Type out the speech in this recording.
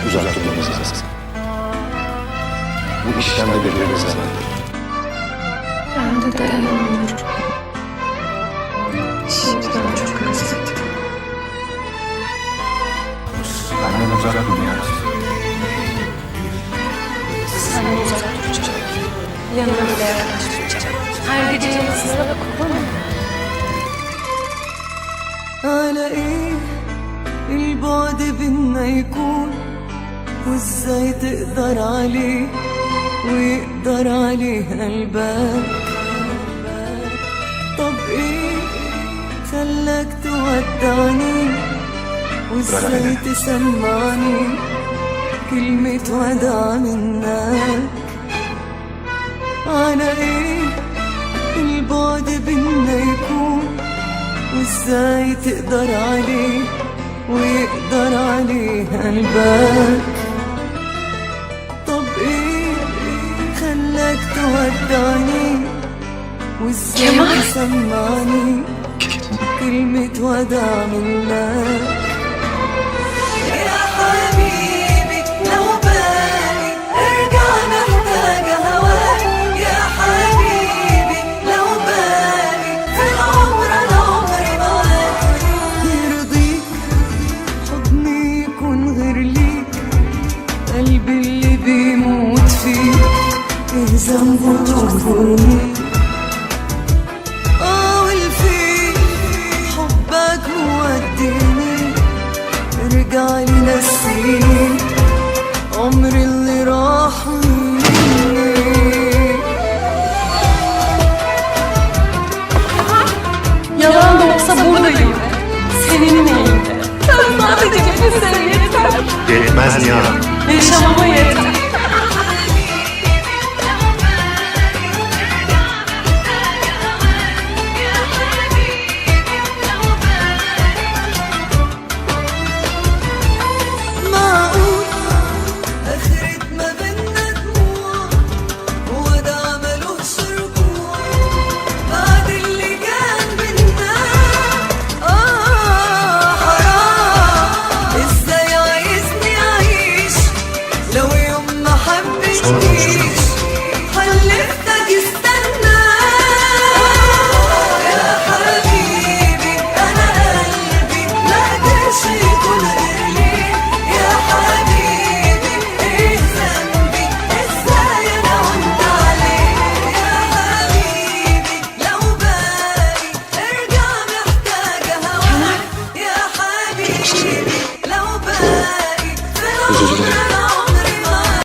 uzak durmamız lazım. Bu işten de birbirimize Ben de dayanamıyorum. Şimdiden çok özledim. benden uzak durmayalım. Senden uzak duracağım. Yanına bile yaklaşmayacağım. Her gece yanısına da kovalamam. على ايه البعد بينا يكون وازاي تقدر عليه ويقدر عليه قلبك طب ايه خلاك تودعني وازاي تسمعني كلمة وداع منك على ايه البعد بينا يكون وازاي تقدر عليه ويقدر عليه قلبك طب ايه خلاك تودعني وازاي تسمعني كلمة وداع منك يا حبيبي لو بالي ارجع محتاجة هواك يا حبيبي لو بالي في العمر العمر معاك يرضيك حضني يكون غير ليك قلبي اللي بيموت فيك ايه ذنبه تخوني والفيك حبك موديني ارجع لي نسيني عمري اللي راح مني Yalan da olsa buradayım. Senin elinde. Sen sadece beni sev yeter. Yetmez ya. Yaşamama yeter. معقول آخرت ما بينا دموع ووداع ملوش رجوع بعد اللي كان بينا حرام ازاي عايزني أعيش لو يوم ما حبيتنيش خلفتك استنى يا حبيبي أنا قلبي ما قدرش يكون غير ليك يا حبيبي ايه ذنبي ازاي انا وانت عليك يا حبيبي لو بالي ارجع محتاجة هواك يا حبيبي لو بالي في العمر